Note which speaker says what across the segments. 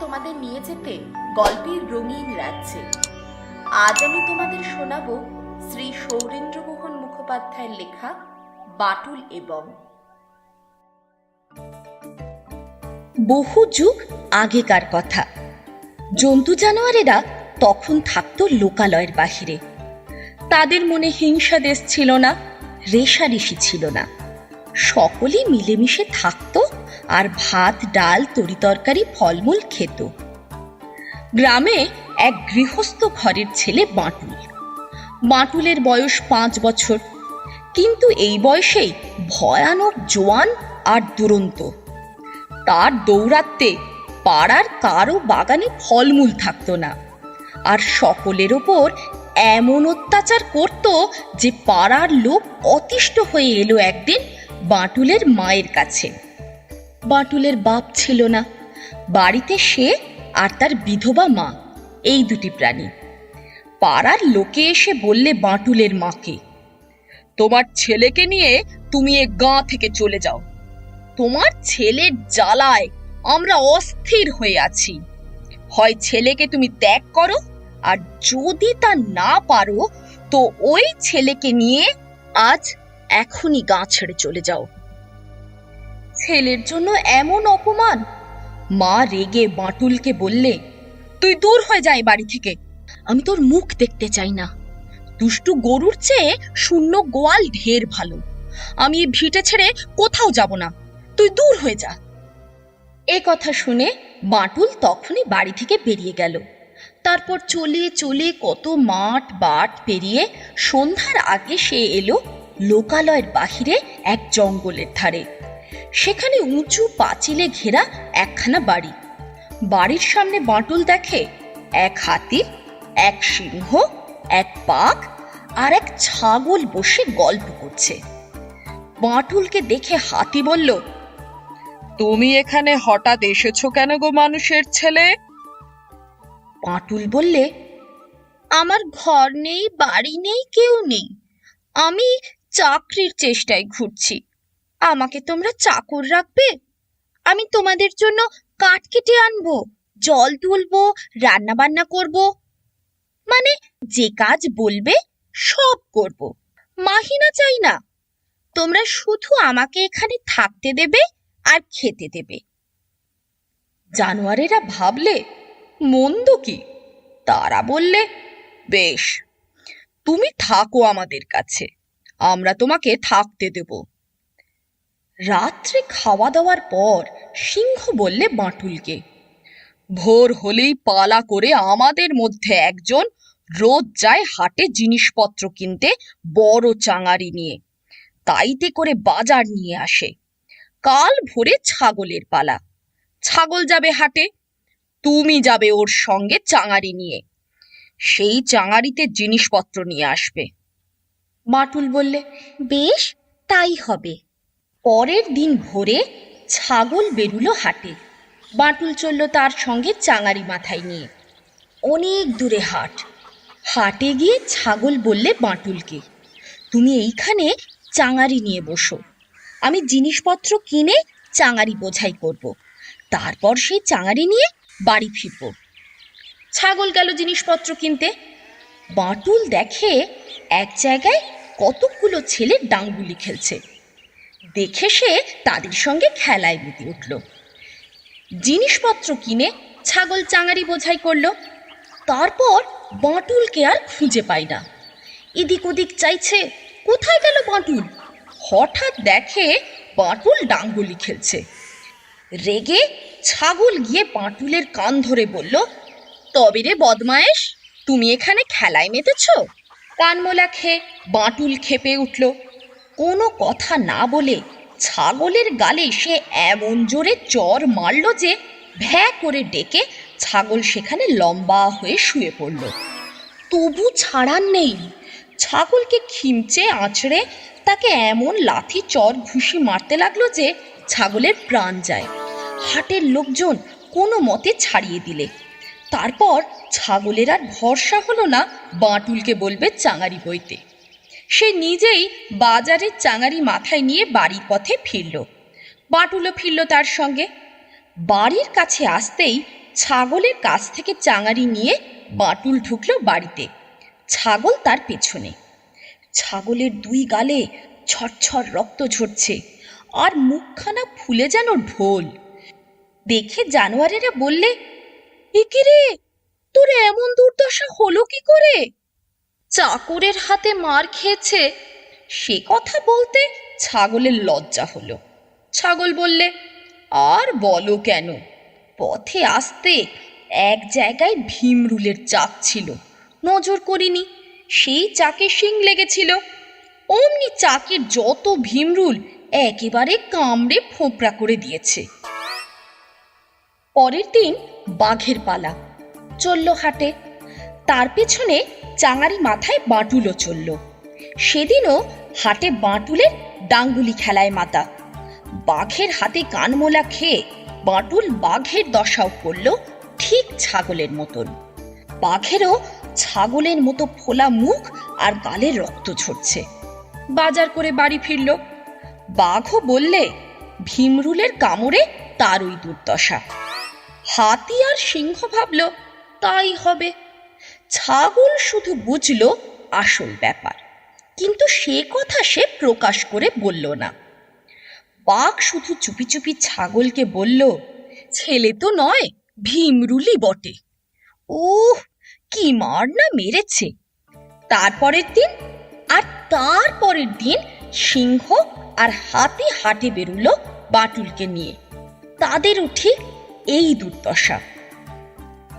Speaker 1: তোমাদের নিয়ে যেতে গল্পের রঙিন রাজ্যে। আজ আমি তোমাদের শোনাব শ্রী সৌরেন্দ্রমোহন মুখোপাধ্যায়ের লেখা বাটুল এবং।
Speaker 2: বহু যুগ আগেকার কথা। জন্তু জানোয়ারেরা তখন থাকতো লোকালয়ের বাহিরে। তাদের মনে হিংসা দেশ ছিল না, রেষারেষি ছিল না। সকলেই মিলেমিশে থাকতো আর ভাত ডাল তরিতরকারি ফলমূল খেত। গ্রামে এক গৃহস্থ ঘরের ছেলে বাঁটুল। বাঁটুলের বয়স 5 বছর, কিন্তু এই বয়সেই ভয়ানক জোয়ান আর দুরন্ত। তার দৌরাত্মে পাড়ার কারো বাগানে ফলমূল থাকতো না, আর সকলের ওপর এমন অত্যাচার করত যে পাড়ার লোক অতিষ্ঠ হয়ে এলো একদিন বাঁটুলের মায়ের কাছে। বাঁটুলের বাপ ছিল না, বাড়িতে সে আর তার বিধবা মা, এই দুটি প্রাণী। পাড়ার লোকে এসে বললে বাঁটুলের মাকে, তোমার ছেলেকে নিয়ে তুমি এ গাঁ থেকে চলে যাও। তোমার ছেলের জ্বালায় আমরা অস্থির হয়ে আছি। হয় ছেলেকে তুমি ত্যাগ করো, আর যদি তা না পারো তো ওই ছেলেকে নিয়ে আজ এখনই গাঁ ছেড়ে চলে যাও। ছেলের জন্য এমন অপমান! মা রেগে বাঁটুলকে বললে, তুই দূর হয়ে যা বাড়ি থেকে, আমি তোর মুখ দেখতে চাই না। দুষ্টু গরুর চেয়ে শূন্য গোয়াল ঢের ভালো। আমি এই ভিটে ছেড়ে কোথাও যাব না, তুই দূর হয়ে যা। এ কথা শুনে বাঁটুল তখনই বাড়ি থেকে বেরিয়ে গেল। তারপর চলে চলে কত মাঠ বাট পেরিয়ে সন্ধ্যার আগে সে এলো লোকালয়ের বাহিরে এক জঙ্গলের ধারে। সেখানে উঁচু পাঁচিলে ঘেরা একখানা বাড়ি। বাড়ির সামনে বাঁটুল দেখে এক হাতি, এক সিংহ, এক বাঘ আর এক ছাগল বসে গল্প করছে। বাঁটুলকে দেখে হাতি বলল, তুমি এখানে হঠাৎ এসেছো কেন গো মানুষের ছেলে? বাঁটুল বললে, আমার ঘর নেই, বাড়ি নেই, কেউ নেই। আমি চাকরির চেষ্টায় ঘুরছি। আমাকে তোমরা চাকর রাখবে? আমি তোমাদের জন্য কাঠ কেটে আনবো, জল তুলবো, রান্না বান্না করব, মানে যে কাজ বলবে সব করব। মাহিনা চাই না, তোমরা শুধু আমাকে এখানে থাকতে দেবে আর খেতে দেবে। জানোয়ারেরা ভাবলে মন্দ কি, তারা বললে, বেশ, তুমি থাকো আমাদের কাছে, আমরা তোমাকে থাকতে দেব। রাত্রে খাওয়া দাওয়ার পর সিংহ বললে বাঁটুলকে, ভোর হলেই পালা করে আমাদের মধ্যে একজন রোজ যায় হাটে জিনিসপত্র কিনতে বড় চাঙারি নিয়ে, তাইতে করে বাজার নিয়ে আসে। কাল ভোরে ছাগলের পালা, ছাগল যাবে হাটে, তুমি যাবে ওর সঙ্গে চাঙারি নিয়ে, সেই চাঙারিতে জিনিসপত্র নিয়ে আসবে। বাঁটুল বললে, বেশ, তাই হবে। পরের দিন ভোরে ছাগল বেরুলো হাটে। বাঁটুল চলল তার সঙ্গে চাঙারি মাথায় নিয়ে। অনেক দূরে হাট। হাটে গিয়ে ছাগল বললে বাঁটুলকে, তুমি এইখানে চাঙারি নিয়ে বসো, আমি জিনিসপত্র কিনে চাঙারি বোঝাই করব, তারপর সেই চাঙারি নিয়ে বাড়ি ফিরব। ছাগল গেল জিনিসপত্র কিনতে। বাঁটুল দেখে এক জায়গায় কতগুলো ছেলে ডাংগুলি খেলছে। দেখে সে তাদের সঙ্গে খেলায় মেতে উঠল। জিনিসপত্র কিনে ছাগল চাঙারি বোঝাই করলো। তারপর বাঁটুলকে আর খুঁজে পায় না। এদিক ওদিক চাইছে, কোথায় গেল বাঁটুল? হঠাৎ দেখে বাঁটুল ডাংগুলি খেলছে। রেগে ছাগল গিয়ে বাঁটুলের কান ধরে বলল, তবে রে বদমায়েশ, তুমি এখানে খেলায় মেতেছ? কানমোলা খেয়ে বাঁটুল ক্ষেপে উঠল। কোনো কথা না বলে ছাগলের গালে সে এমন জোরে চড় মারল যে ভ্যাঁ করে ডেকে ছাগল সেখানে লম্বা হয়ে শুয়ে পড়ল। তবু ছাড়ার নেই। ছাগলকে খিমচে আঁচড়ে তাকে এমন লাথি চড় ঘুষি মারতে লাগলো যে ছাগলের প্রাণ যায়। হাটের লোকজন কোনো মতে ছাড়িয়ে দিলে। তারপর ছাগলের আর ভরসা হলো না বাঁটুলকে বলবে চাঙারি বইতে। সে নিজেই বাজারের চাঙারি মাথায় নিয়ে বাড়ির পথে ফিরল। বাঁটুলও ফিরল তার সঙ্গে। বাড়ির কাছে আসতেই ছাগলের কাছ থেকে চাঙারি নিয়ে বাঁটুল ঢুকলো বাড়িতে, ছাগল তার পেছনে। ছাগলের দুই গালে ছরছর রক্ত ঝরছে, আর মুখখানা ফুলে যেন ঢোল। দেখে জানোয়ারেরা বললে, এ কি রে, তোর এমন দুর্দশা হলো কি করে? চাকরের হাতে মার খেয়েছে সে কথা বলতে ছাগলের লজ্জা হলো। ছাগল বললে, আর বলো কেন, পথে আসতে এক জায়গায় ভীমরুলের চাক ছিল, নজর করিনি, সেই চাকে শিং লেগেছিল। অমনি চাকের যত ভীমরুল একেবারে কামড়ে ফোঁপড়া করে দিয়েছে। পরের দিন বাঘের পালা, চলল হাটে। তার পেছনে চাঙারি মাথায় বাঁটুলও চলল। সেদিনও হাটে বাঁটুলের ডাঙ্গুলি খেলায় মাতা। বাঘের হাতে কানমোলা খেয়ে বাঁটুল বাঘের দশাও করল ঠিক ছাগলের মতন। বাঘেরও ছাগলের মতো ফোলা মুখ আর গালে রক্ত ঝরছে। বাজার করে বাড়ি ফিরল। বাঘও বললে ভীমরুলের কামড়ে তার ওই দুর্দশা। হাতি আর সিংহ ভাবল তাই হবে। ছাগল শুধু বুঝল আসল ব্যাপার, কিন্তু সে কথা সে প্রকাশ করে বলল না। বাঘ শুধু চুপি চুপি ছাগলকে বলল, ছেলে তো নয়, ভীমরুলই বটে। ওহ, কি মার না মেরেছে! তারপরের দিন আর তারপরের দিন সিংহ আর হাতি হাটে বেরুলো বাঁটুলকে নিয়ে। তাদেরও ঠিক এই দুর্দশা।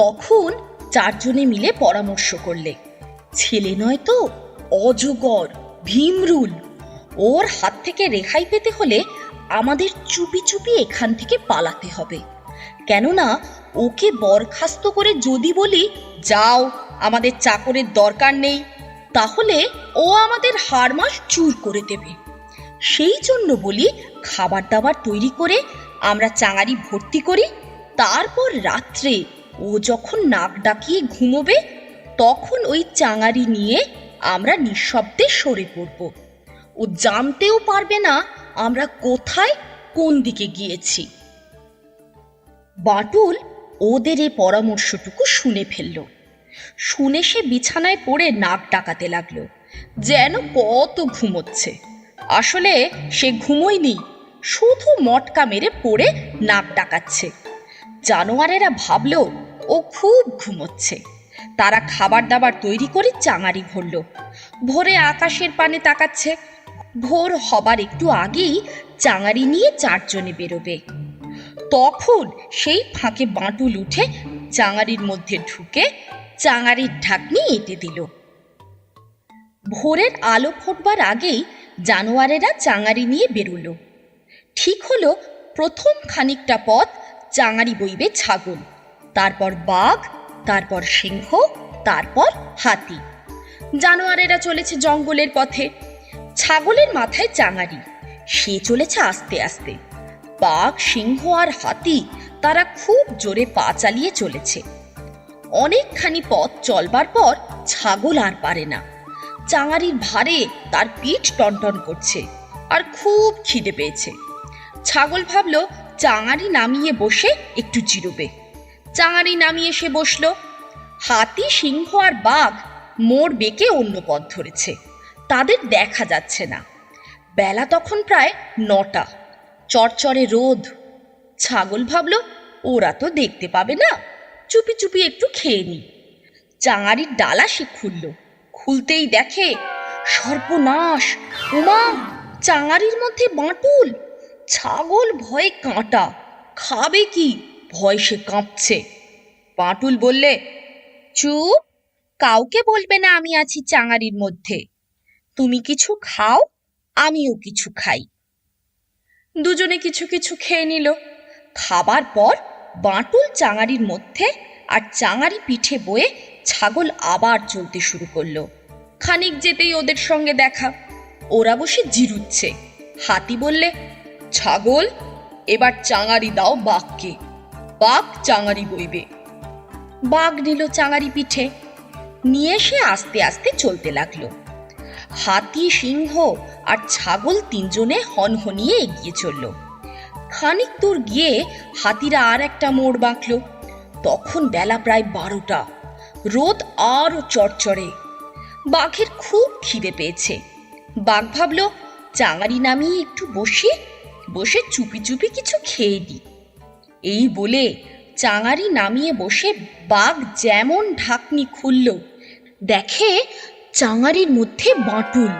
Speaker 2: তখন চারজনে মিলে পরামর্শ করলে, ছেলে নয় তো, অজগর, ভীমরুল, ওর হাত থেকে রেহাই পেতে হলে আমাদের চুপি চুপি এখান থেকে পালাতে হবে। কেননা ওকে বরখাস্ত করে যদি বলি যাও, আমাদের চাকরের দরকার নেই, তাহলে ও আমাদের হাড়মাস চুর করে দেবে। সেই জন্য বলি, খাবার দাবার তৈরি করে আমরা চাঙারি ভর্তি করি, তারপর রাত্রে ও যখন নাক ডাকিয়ে ঘুমোবে তখন ওই চাঙারি নিয়ে আমরা নিঃশব্দে সরে পড়ব। ও জানতেও পারবে না আমরা কোথায় কোন দিকে গিয়েছি। বাঁটুল ওদের এই পরামর্শটুকু শুনে ফেলল। শুনে সে বিছানায় পড়ে নাক ডাকাতে লাগলো, যেন কত ঘুমোচ্ছে। আসলে সে ঘুমোয়নি, শুধু মটকা মেরে পড়ে নাক ডাকাচ্ছে। জানোয়ারেরা ভাবল ও খুব ঘুমোচ্ছে। তারা খাবার দাবার তৈরি করে চাঙারি ভরল। ভোরে আকাশের পানে তাকাচ্ছে। ভোর হবার একটু আগেই চাঙারি নিয়ে চারজনে বেরোবে। তখন সেই ফাঁকে বাঁটুল উঠে চাঙারির মধ্যে ঢুকে চাঙারির ঢাকনি এঁটে দিল। ভোরের আলো ফোটবার আগেই জানোয়ারেরা চাঙারি নিয়ে বেরোল। ঠিক হলো প্রথম খানিকটা পথ চাঙারি বইবে ছাগল, তারপর বাঘ, তারপর সিংহ, তারপর হাতি। জানোয়ারেরা চলেছে জঙ্গলের পথে। ছাগলের মাথায় চাঙারি, সে চলেছে আস্তে আস্তে। বাঘ, সিংহ আর হাতি তারা খুব জোরে পা চালিয়ে চলেছে। অনেকখানি পথ চলবার পর ছাগল আর পারে না। চাঙারির ভারে তার পিঠ টনটন করছে আর খুব খিদে পেয়েছে। ছাগল ভাবল চাঙারি নামিয়ে বসে একটু জিরোবে। চাঙারি নামিয়ে সে বসল। হাতি, সিংহ আর বাঘ মোড় বেঁকে অন্য পথ ধরেছে, তাদের দেখা যাচ্ছে না। বেলা তখন প্রায় 9টা, চরচরে রোদ। ছাগল ভাবল ওরা তো দেখতে পাবে না, চুপি চুপি একটু খেয়ে নি। চাঙারির ডালা সে খুলল। খুলতেই দেখে সর্বনাশ, উমা, চাঙারির মধ্যে বাঁটুল। ছাগল ভয়ে কাঁটা, খাবে কি, ভয় সে কাঁপছে। বাঁটুল বললে, চুপ, কাউকে বলবে না আমি আছি চাঙারির মধ্যে। তুমি কিছু খাও, আমিও কিছু খাই। দুজনে কিছু কিছু খেয়ে নিল। খাবার পর বাঁটুল চাঙারির মধ্যে আর চাঙারি পিঠে বয়ে ছাগল আবার চলতে শুরু করলো। খানিক যেতেই ওদের সঙ্গে দেখা। ওরা বসে জিরুচ্ছে। হাতি বললে, ছাগল, এবার চাঙারি দাও বাঘকে, বাঘ চাঙারি বইবে। বাঘ নিল চাঙারি পিঠে, নিয়ে সে আস্তে আস্তে চলতে লাগলো। হাতি, সিংহ আর ছাগল তিনজনে হনহনিয়ে এগিয়ে চলল। খানিক দূর গিয়ে হাতিরা আর একটা মোড় বাঁকল। তখন বেলা প্রায় 12টা, রোদ আরো চড়চড়ে। বাঘের খুব খিদে পেয়েছে। বাঘ ভাবল চাঙারি নামিয়ে একটু বসে চুপি চুপি কিছু খেয়ে নি। এই বলে চাঙারি নামিয়ে বসে বাঘ যেমন ঢাকনি খুলল, দেখে চাঙারির মধ্যে বাঁটুল।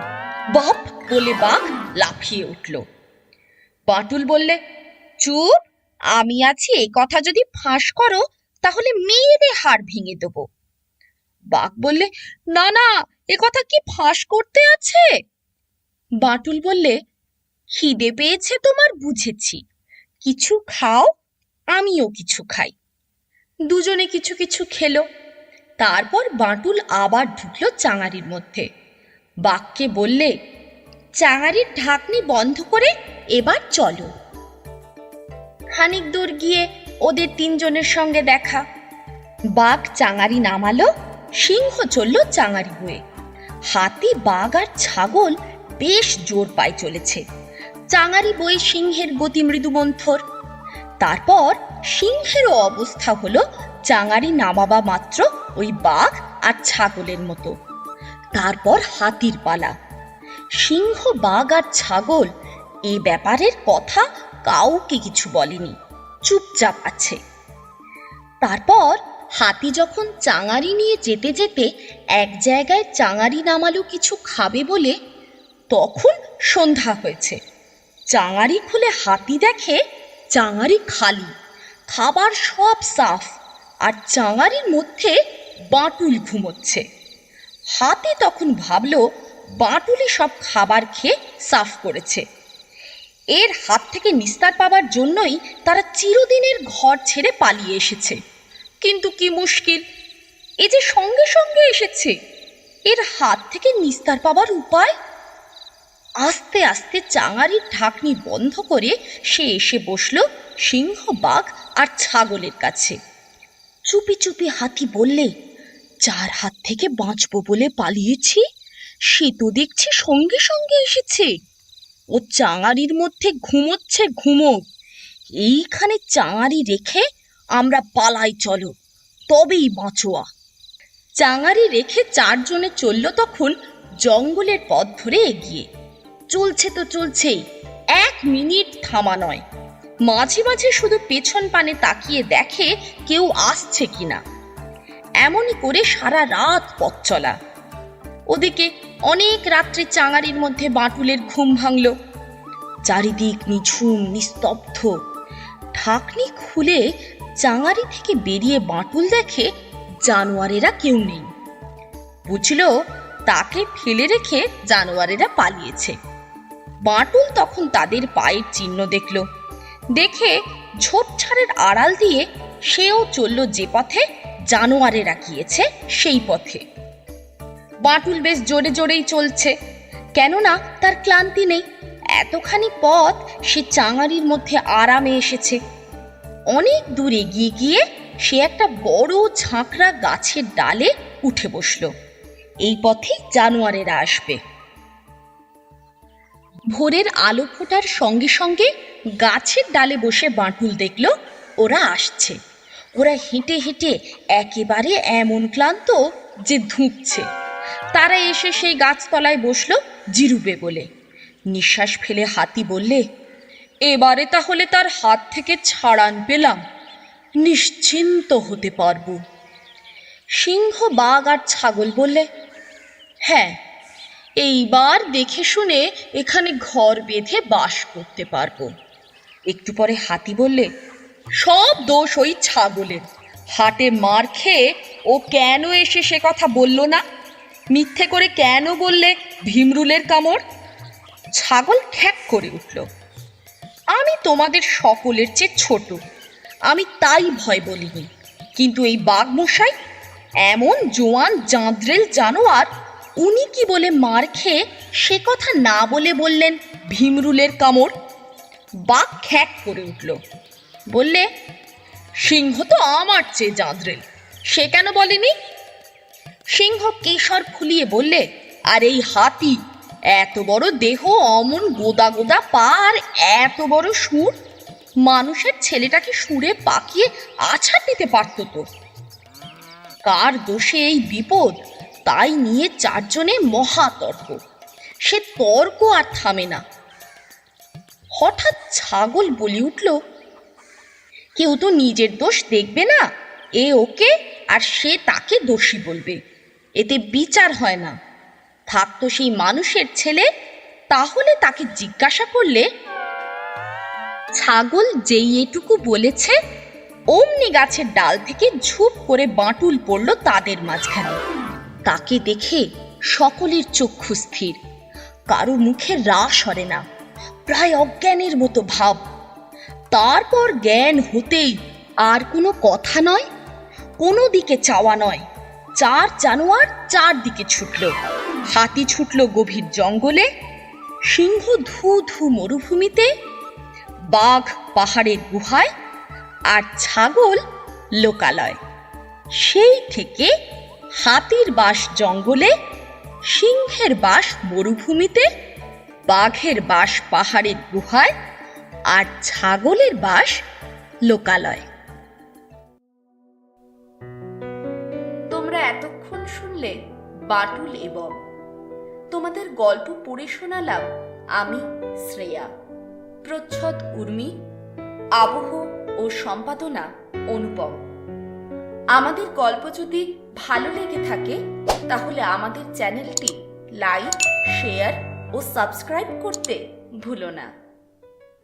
Speaker 2: বাপ বলে বাঘ লাফিয়ে উঠল। বাঁটুল বললে, চুপ, আমি আছি, এই কথা যদি ফাঁস করো তাহলে মেরে হাড় ভেঙে দেব। বাঘ বললে, না না, এ কথা কি ফাঁস করতে আছে? বাঁটুল বললে, খিদে পেয়েছে তোমার বুঝেছি, কিছু খাও, আমিও কিছু খাই। দুজনে কিছু কিছু খেলো। তারপর বাঁটুল আবার ঢুকলো চাঙারির মধ্যে। বাঘকে বললে, চাঙারির ঢাকনি বন্ধ করে এবার চলো। খানিক দূর গিয়ে ওদের তিনজনের সঙ্গে দেখা। বাঘ চাঙারি নামালো, সিংহ চলল চাঙারি হয়ে। হাতি, বাঘ আর ছাগল বেশ জোর পায়ে চলেছে। চাঙারি বয়ে সিংহের গতি মৃদুমন্থর। তারপর সিংহেরও অবস্থা হলো চাঙারি নামাবা মাত্র ওই বাঘ আর ছাগলের মতো। তারপর হাতির পালা। সিংহ, বাঘ আর ছাগল এই ব্যাপারের কথা কাউকে কিছু বলেনি, চুপচাপ আছে। তারপর হাতি যখন চাঙারি নিয়ে যেতে যেতে এক জায়গায় চাঙারি নামালো কিছু খাবে বলে, তখন সন্ধ্যা হয়েছে। চাঙারি খুলে হাতি দেখে চাঙারি খালি, খাবার সব সাফ, আর চাঙারির মধ্যে বাঁটুল ঘুমোচ্ছে। হাতি তখন ভাবল বাঁটুলি সব খাবার খেয়ে সাফ করেছে। এর হাত থেকে নিস্তার পাবার জন্যই তারা চিরদিনের ঘর ছেড়ে পালিয়ে এসেছে। কিন্তু কি মুশকিল, এ যে সঙ্গে সঙ্গে এসেছে, এর হাত থেকে নিস্তার পাবার উপায়? আস্তে আস্তে চাঙারির ঢাকনি বন্ধ করে সে এসে বসল সিংহ, বাঘ আর ছাগলের কাছে। চুপি চুপি হাতি বললে, যার হাত থেকে বাঁচবো বলে পালিয়েছি সে তো দেখছি সঙ্গে সঙ্গে এসেছে। ও চাঙারির মধ্যে ঘুমোচ্ছে, ঘুমোক, এইখানে চাঙারি রেখে আমরা পালাই, চলো, তবেই বাঁচোয়া। চাঙারি রেখে চারজনে চলল তখন জঙ্গলের পথ ধরে এগিয়ে। চলছে তো চলছেই, 1 মিনিট থামা নয়। মাঝে মাঝে শুধু পেছন পানে তাকিয়ে দেখে কেউ আসছে কিনা। এমনই করে সারা রাত পথ চলা। ওদিকে অনেক রাত্রে চাঙারির মধ্যে বাঁটুলের ঘুম ভাঙল। চারিদিক নিঝুম, নিস্তব্ধ। ঢাকনি খুলে চাঙারি থেকে বেরিয়ে বাঁটুল দেখে জানোয়ারেরা কেউ নেই। বুঝল তাকে ফেলে রেখে জানোয়ারেরা পালিয়েছে। বাঁটুল তখন তাদের পায়ের চিহ্ন দেখল। দেখে ঝোপঝাড়ের আড়াল দিয়ে সেও চলল যে পথে জানোয়ারেরা গিয়েছে সেই পথে। বাঁটুল বেশ জোরে জোরেই চলছে, কেননা তার ক্লান্তি নেই। এতখানি পথ সে চাঙারির মধ্যে আরামে এসেছে। অনেক দূর এগিয়ে গিয়ে সে একটা বড় ঝাঁকড়া গাছের ডালে উঠে বসল। এই পথে জানোয়ারেরা আসবে। ভোরের আলো ফোটার সঙ্গে সঙ্গে গাছের ডালে বসে বাঁটুল দেখল ওরা আসছে। ওরা হেঁটে হেঁটে একেবারে এমন ক্লান্ত যে ধুঁকছে। তারা এসে সেই গাছতলায় বসলো জিরুবে বলে। নিঃশ্বাস ফেলে হাতি বললে, এবারে তাহলে তার হাত থেকে ছাড়ান পেলাম, নিশ্চিন্ত হতে পারবো। সিংহ, বাঘ আর ছাগল বললে, হ্যাঁ, এইবার দেখে শুনে এখানে ঘর বেঁধে বাস করতে পারবো। একটু পরে হাতি বললে, সব দোষ ওই ছাগলের। হাটে মার খেয়ে ও কেন এসে সে কথা বলল না? মিথ্যে করে কেন বললে ভীমরুলের কামড়? ছাগল খ্যাক করে উঠল, আমি তোমাদের সকলের চেয়ে ছোট, আমি তাই ভয় বলিনি। কিন্তু এই বাঘ মশাই এমন জোয়ান জাঁদরেল জানোয়ার, উনি কি বলে মার খেয়ে সে কথা না বলে বললেন ভীমরুলের কামড়? বাঘ খ্যাক করে উঠল, বললে, সিংহ তো আমার চেয়ে জাঁদরেল, সে কেন বলেনি? সিংহ কেশর ফুলিয়ে বললে, আর এই হাতি, এত বড় দেহ, অমন গোদা গোদা পা আর এত বড় সুর, মানুষের ছেলেটাকে সুরে পাকিয়ে আছাড় দিতে পারত তো। কার দোষে এই বিপদ তাই নিয়ে চারজনে মহাতর্ক। সে তর্ক আর থামে না। হঠাৎ ছাগল বলে উঠল, কেউ তো নিজের দোষ দেখবে না, এ ওকে আর সে তাকে দোষী বলবে, এতে বিচার হয় না। থাকতো সেই মানুষের ছেলে, তাহলে তাকে জিজ্ঞাসা করলে। ছাগল যেই এটুকু বলেছে অমনি গাছের ডাল থেকে ঝুপ করে বাঁটুল পড়ল তাদের মাঝখানে। তাকে দেখে সকলের চক্ষু স্থির, কারো মুখে রাশ সরে না, প্রায় অজ্ঞানের মতো ভাব। তারপর জ্ঞান হতেই আর কোনো কথা নয়, কোনো দিকে চাওয়া নয়, চার জানোয়ার চারদিকে ছুটল। হাতি ছুটল গভীর জঙ্গলে, সিংহ ধু ধু মরুভূমিতে, বাঘ পাহাড়ের গুহায়, আর ছাগল লোকালয়। সেই থেকে হাতির বাস জঙ্গলে, সিংহের বাস মরুভূমিতে, বাঘের বাস পাহাড়ের গুহায়, আর ছাগলের বাস লোকালয়।
Speaker 1: তোমরা এতক্ষণ শুনলে বাটুল এবং। তোমাদের গল্প পড়ে শোনালাম আমি শ্রেয়া। প্রচ্ছদ উর্মি, আবহ ও সম্পাদনা অনুপম। আমাদের গল্প যদি ভালো লেগে থাকে তাহলে আমাদের চ্যানেলটি লাইক, শেয়ার ও সাবস্ক্রাইব করতে ভুলো না।